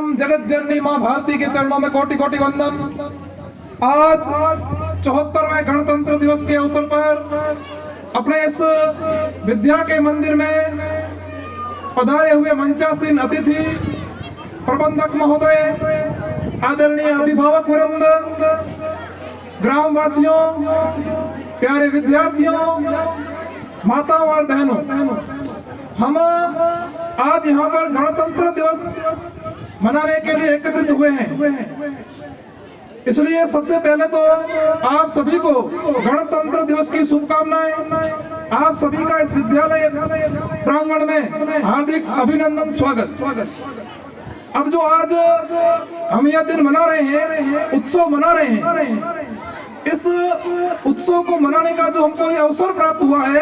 परम जगत जननी मां भारती के चरणों में कोटि कोटि वंदन। आज 74वें गणतंत्र दिवस के अवसर पर अपने इस विद्या के मंदिर में पधारे हुए मंचासीन अतिथि, प्रबंधक महोदय, आदरणीय अभिभावक वृंद, ग्रामवासियों, प्यारे विद्यार्थियों, माताओं और बहनों, हम आज यहाँ पर गणतंत्र दिवस मनाने के लिए एकत्रित हुए हैं। इसलिए सबसे पहले तो आप सभी को गणतंत्र दिवस की शुभकामनाएं। आप सभी का इस विद्यालय प्रांगण में हार्दिक अभिनंदन, स्वागत। अब जो आज हम यह दिन मना रहे हैं, उत्सव मना रहे हैं, इस उत्सव को मनाने का जो हमको यह अवसर प्राप्त हुआ है,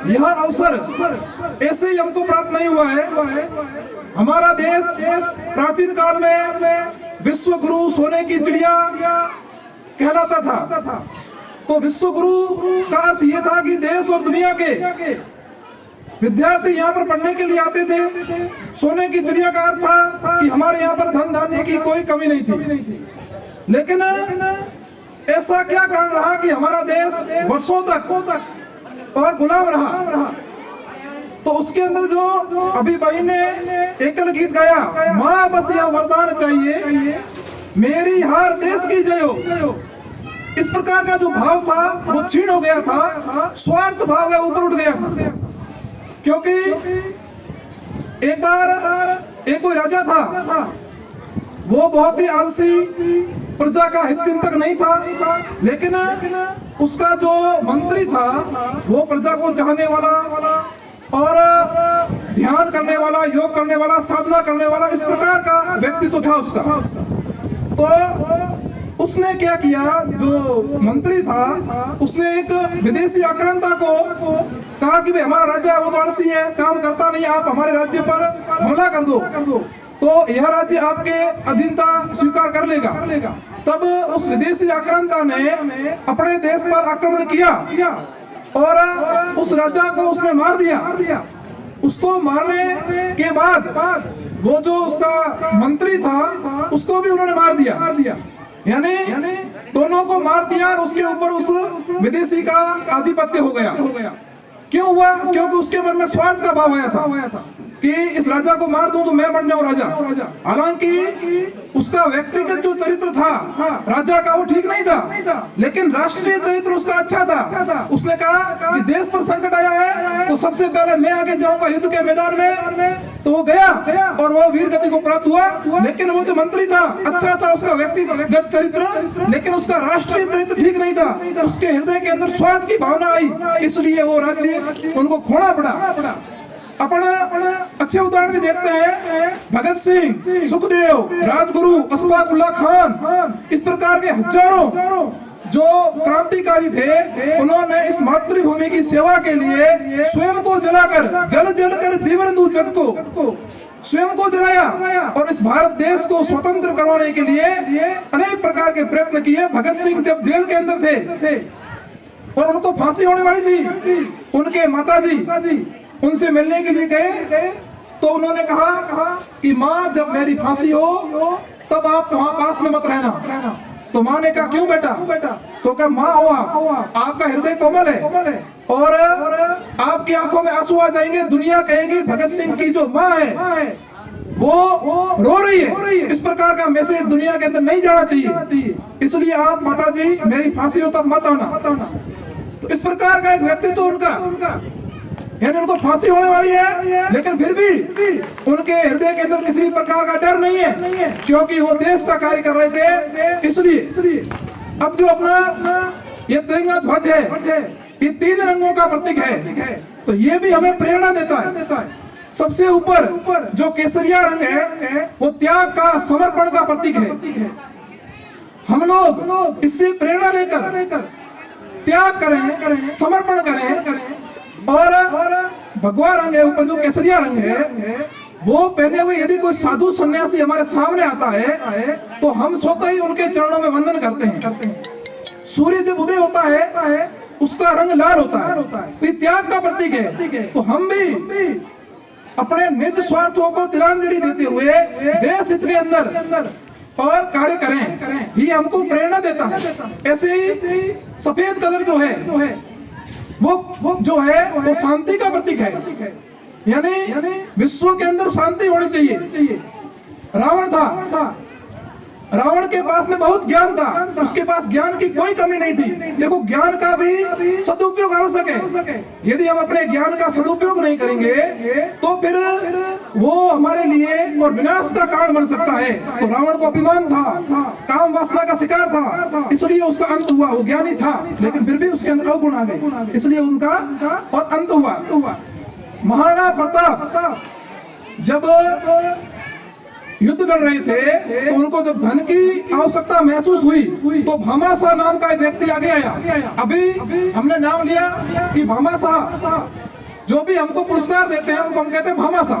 यह अवसर ऐसे ही हमको प्राप्त नहीं हुआ है। हमारा देश प्राचीन काल में विश्व गुरु सोने की चिड़िया कहलाता था। तो विश्व गुरु का अर्थ यह था कि देश और दुनिया के विद्यार्थी यहाँ पर पढ़ने के लिए आते थे। सोने की चिड़िया का अर्थ था कि हमारे यहाँ पर धन धान्य की कोई कमी नहीं थी। लेकिन ऐसा क्या कारण रहा कि हमारा देश वर्षों तक और गुलाम रहा। तो उसके अंदर जो अभी भाई ने एकल गीत गाया, माँ बस यह वरदान चाहिए, मेरी हर देश की जय हो, इस प्रकार का जो भाव था वो क्षीण हो गया था, स्वार्थ भाव है ऊपर उठ गया था। क्योंकि एक बार एक कोई राजा था, वो बहुत ही आलसी, प्रजा का हित चिंतक नहीं था, लेकिन उसका जो मंत्री था वो प्रजा को चाहने वाला और ध्यान करने वाला, योग करने वाला, साधना करने वाला, इस प्रकार का व्यक्तित्व था उसका। तो उसने क्या किया, जो मंत्री था उसने एक विदेशी आक्रांता को कहा कि भाई हमारा राजा है वो तो आलसी है, काम करता नहीं, आप हमारे राज्य पर हमला कर दो तो यह राज्य आपके अधीनता स्वीकार कर लेगा। तब उस विदेशी आक्रांता ने अपने देश पर आक्रमण किया और उस राजा को उसने मार दिया। उसको मारने के बाद वो जो उसका मंत्री था उसको भी उन्होंने मार दिया। यानी दोनों को मार दिया और उसके ऊपर उस विदेशी का आधिपत्य हो गया। क्यों हुआ? क्योंकि उसके मन में स्वार्थ का भाव आया था कि इस राजा को मार दूं तो मैं बन जाऊं राजा। हालांकि उसका व्यक्तिगत जो चरित्र था राजा का वो ठीक नहीं था, लेकिन राष्ट्रीय चरित्र उसका अच्छा था। उसने कहा कि देश पर संकट आया है तो सबसे पहले मैं आगे जाऊंगा युद्ध के मैदान में। तो वो गया और वो वीर गति को प्राप्त हुआ। लेकिन वो जो मंत्री था अच्छा था उसका व्यक्तिगत चरित्र, लेकिन उसका राष्ट्रीय चरित्र ठीक नहीं था। उसके हृदय के अंदर स्वार्थ की भावना आई, इसलिए वो राज्य उनको खोना पड़ा। अपन अच्छे उदाहरण भी देखते हैं, भगत सिंह, सुखदेव, राजगुरु, अशफाक उल्लाह खान, इस प्रकार के हजारों जो क्रांतिकारी थे, उन्होंने इस मातृभूमि की सेवा के लिए स्वयं को जलाकर, जल कर जीवन दू जग को, स्वयं को जलाया और इस भारत देश को स्वतंत्र करवाने के लिए अनेक प्रकार के प्रयत्न किए। भगत सिंह जब जेल के अंदर थे और उनको फांसी होने वाली थी, उनके माताजी उनसे मिलने के लिए गए तो उन्होंने कहा कि माँ जब मेरी फांसी हो तब आप वहां पास में मत रहना। तो माँ ने कहा क्यों बेटा? तो कहा माँ हो आपका हृदय कोमल है और आपकी आंखों में आंसू आ जाएंगे, दुनिया कहेगी भगत सिंह की जो माँ है वो रो रही है। इस प्रकार का मैसेज दुनिया के अंदर नहीं जाना चाहिए, इसलिए आप माताजी मेरी फांसी हो तब मत आना। तो इस प्रकार का एक व्यक्तित्व उनका, यानी उनको फांसी होने वाली है लेकिन फिर भी उनके हृदय के अंदर किसी भी प्रकार का डर नहीं है, क्योंकि वो देश का कार्य कर रहे थे। इसलिए अब जो अपना ये तिरंगा ध्वज है, ये 3 रंगों का प्रतीक है, तो ये भी हमें प्रेरणा देता है। सबसे ऊपर जो केसरिया रंग है वो त्याग का, समर्पण का प्रतीक है। हम लोग इससे प्रेरणा लेकर त्याग करें, समर्पण करें। और भगवा रंग है ऊपर जो केसरिया रंग है, वो पहने हुए यदि कोई साधु सन्यासी हमारे सामने आता है तो हम स्वतः ही उनके चरणों में वंदन करते हैं। सूर्य जब उदय होता है उसका रंग लाल होता है, तो ये त्याग का प्रतीक है। तो हम भी अपने निज स्वार्थों को तिलांजलि देते हुए देश हित के अंदर और कार्य करें, ये हमको प्रेरणा देता है। ऐसे ही सफेद कलर जो है वो जो है वो शांति का प्रतीक है, यानी विश्व के अंदर शांति होनी चाहिए। रावण था, रावण के पास में बहुत ज्ञान था, उसके पास ज्ञान की कोई कमी नहीं थी। देखो ज्ञान का भी सदुपयोग आवश्यक है। यदि हम अपने ज्ञान का सदुपयोग नहीं करेंगे तो फिर वो हमारे लिए और विनाश का कारण बन सकता है। तो रावण को अभिमान था, काम वासना का शिकार था, इसलिए उसका अंत हुआ। वो ज्ञानी था लेकिन फिर भी उसके अंदर अवगुण आ गए, इसलिए उनका और अंत हुआ। महाराणा प्रताप जब युद्ध लड़ रहे थे तो उनको जब धन की आवश्यकता महसूस हुई तो भामाशाह नाम का एक व्यक्ति आगे आया। अभी हमने नाम लिया कि भामाशाह जो भी हमको पुरस्कार देते हैं उनको हम कहते हैं भामाशाह।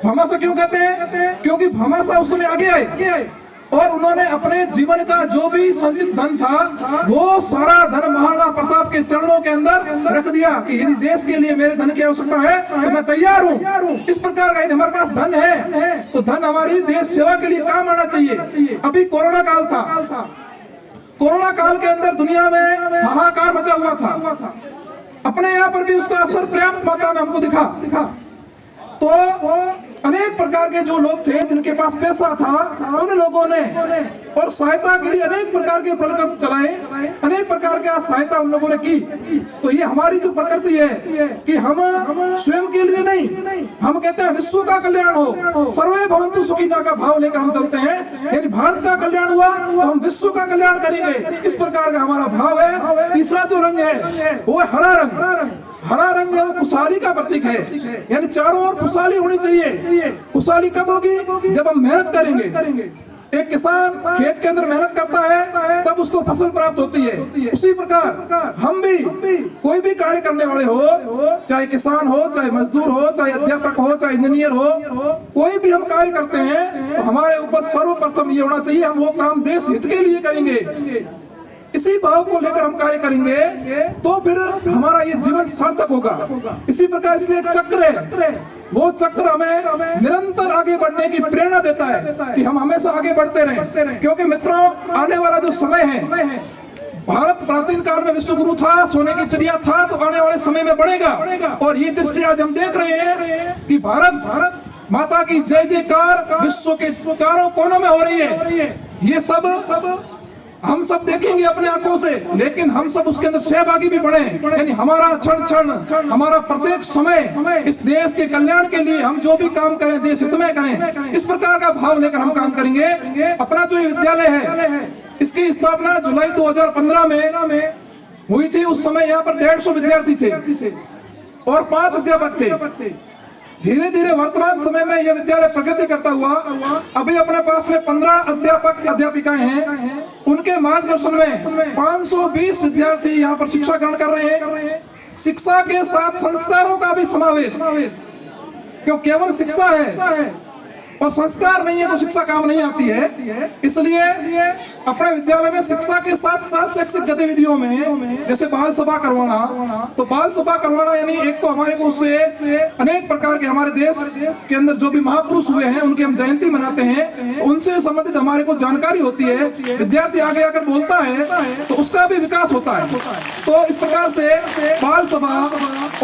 भामाशाह क्यों कहते हैं? क्योंकि भामाशाह उस समय आगे आए और उन्होंने अपने जीवन का जो भी संचित धन था वो सारा धन महाराणा प्रताप के चरणों के अंदर रख दिया कि यदि देश के लिए मेरे धन की आवश्यकता है तो मैं तैयार हूँ। इस प्रकार का यदि हमारे पास धन है तो धन हमारी देश सेवा के लिए काम आना चाहिए। अभी कोरोना काल था, कोरोना काल के अंदर दुनिया में हाहाकार मचा हुआ था, अपने यहाँ पर भी उसका असर पर्याप्त मात्रा में हमको दिखा। तो अनेक प्रकार के जो लोग थे जिनके पास पैसा था उन लोगों ने और सहायता के लिए अनेक प्रकार के प्रकल्प चलाए, अनेक प्रकार की सहायता उन लोगों ने की। तो ये हमारी जो प्रकृति है कि हम स्वयं के लिए नहीं, हम कहते हैं विश्व का कल्याण हो, सर्वे भवन्तु सुखिनः का भाव लेकर हम चलते हैं। यदि भारत का कल्याण हुआ तो हम विश्व का कल्याण करेंगे, इस प्रकार का हमारा भाव है। तीसरा जो रंग है वो है हरा रंग। हरा रंग है वो खुशहाली का प्रतीक है, यानी चारों ओर खुशहाली होनी चाहिए। खुशहाली कब होगी? जब हम मेहनत करेंगे। एक किसान खेत के अंदर मेहनत करता है तब उसको फसल प्राप्त होती है। उसी प्रकार हम भी कोई भी कार्य करने वाले हो, चाहे किसान हो, चाहे मजदूर हो, चाहे अध्यापक हो, चाहे इंजीनियर हो, कोई भी हम कार्य करते हैं तो हमारे ऊपर सर्वप्रथम ये होना चाहिए हम वो काम देश हित के लिए करेंगे। इसी भाव को लेकर हम कार्य करेंगे तो फिर हमारा ये जीवन सार्थक होगा। इसी प्रकार इसलिए एक चक्र है, वो चक्र हमें निरंतर आगे बढ़ने की प्रेरणा देता है कि हम हमेशा आगे बढ़ते रहें। क्योंकि मित्रों आने वाला जो समय है, भारत प्राचीन काल में विश्व गुरु था, सोने की चिड़िया था, तो आने वाले समय में बढ़ेगा। और ये दृश्य आज हम देख रहे हैं कि भारत माता की जय जयकार विश्व के चारों कोनों में हो रही है। ये सब हम सब देखेंगे अपने आंखों से, लेकिन हम सब उसके अंदर सहभागी भी बने। यानी हमारा क्षण क्षण, हमारा प्रत्येक समय इस देश के कल्याण के लिए हम जो भी काम करें देश हित में करें, इस प्रकार का भाव लेकर हम काम करेंगे। अपना जो ये विद्यालय है इसकी स्थापना जुलाई 2015 में हुई थी। उस समय यहाँ पर 150 विद्यार्थी थे और 5 अध्यापक थे। धीरे धीरे वर्तमान समय में यह विद्यालय प्रगति करता हुआ अभी अपने पास में 15 अध्यापक अध्यापिकाएं हैं। उनके मार्गदर्शन में 520 विद्यार्थी यहाँ पर शिक्षा ग्रहण कर रहे हैं। शिक्षा के साथ संस्कारों का भी समावेश, क्यों केवल शिक्षा है और संस्कार नहीं है तो शिक्षा काम नहीं आती है। इसलिए अपने विद्यालय में शिक्षा के साथ साथ शैक्षिक गतिविधियों में जैसे बाल सभा करवाना, तो बाल सभा करवाना यानी एक तो हमारे को उससे अनेक प्रकार के हमारे देश के अंदर जो भी महापुरुष हुए हैं उनकी हम जयंती मनाते हैं, तो उनसे संबंधित हमारे को जानकारी होती है। विद्यार्थी आगे आकर बोलता है तो उसका भी विकास होता है। तो इस प्रकार से बाल सभा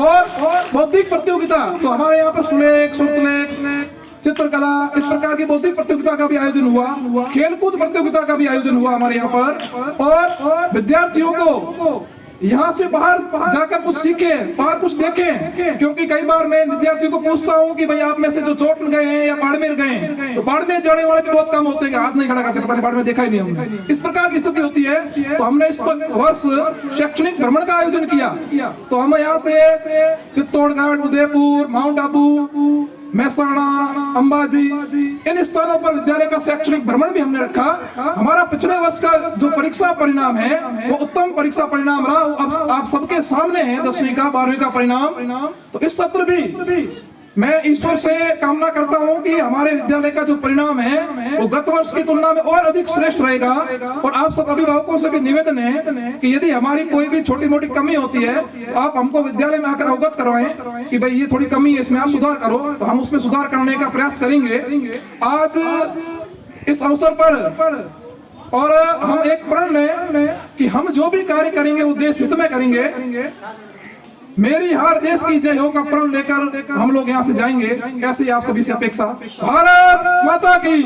और बौद्धिक प्रतियोगिता, तो हमारे यहाँ पर सुलेख, सुरतलेख, चित्रकला, इस प्रकार की बौद्धिक प्रतियोगिता का भी आयोजन हुआ। खेलकूद प्रतियोगिता का भी आयोजन हुआ हमारे यहाँ पर। और विद्यार्थियों को यहाँ से बाहर जाकर कुछ सीखें, बाहर कुछ देखें। क्योंकि कई बार मैं विद्यार्थियों को पूछता हूँ कि भाई आप में से जो चोटन गए हैं या बाड़मेर गए हैं, तो बाड़मेर जाने वाले भी बहुत कम होते हैं, हाथ नहीं खड़ा करते, पता नहीं बाड़मेर देखा ही नहीं हमने। इस प्रकार की स्थिति होती है। तो हमने इस वर्ष शैक्षणिक भ्रमण का आयोजन किया। तो हम यहाँ से चित्तौड़गढ़, उदयपुर, माउंट आबू, महसाणा, अंबाजी, इन स्थानों पर विद्यालय का शैक्षणिक भ्रमण भी हमने रखा। हमारा पिछले वर्ष का जो परीक्षा परिणाम है वो उत्तम परीक्षा परिणाम रहा। अब आप सबके सामने है 10वीं का 12वीं का परिणाम। तो इस सत्र भी मैं ईश्वर से कामना करता हूं कि हमारे विद्यालय का जो परिणाम है वो गत वर्ष की तुलना में और अधिक श्रेष्ठ रहेगा। और आप सब अभिभावकों से भी निवेदन है कि यदि हमारी कोई भी छोटी मोटी कमी होती है तो आप हमको विद्यालय में आकर अवगत करवाएं कि भाई ये थोड़ी कमी है, इसमें आप सुधार करो, तो हम उसमें सुधार करने का प्रयास करेंगे। आज इस अवसर पर और हम एक प्रण लें कि हम जो भी कार्य करेंगे वो देश हित में करेंगे। मेरी हार देश की जय हो का प्रण लेकर हम लोग यहाँ से जाएंगे। ऐसी आप सभी से अपेक्षा। भारत माता की।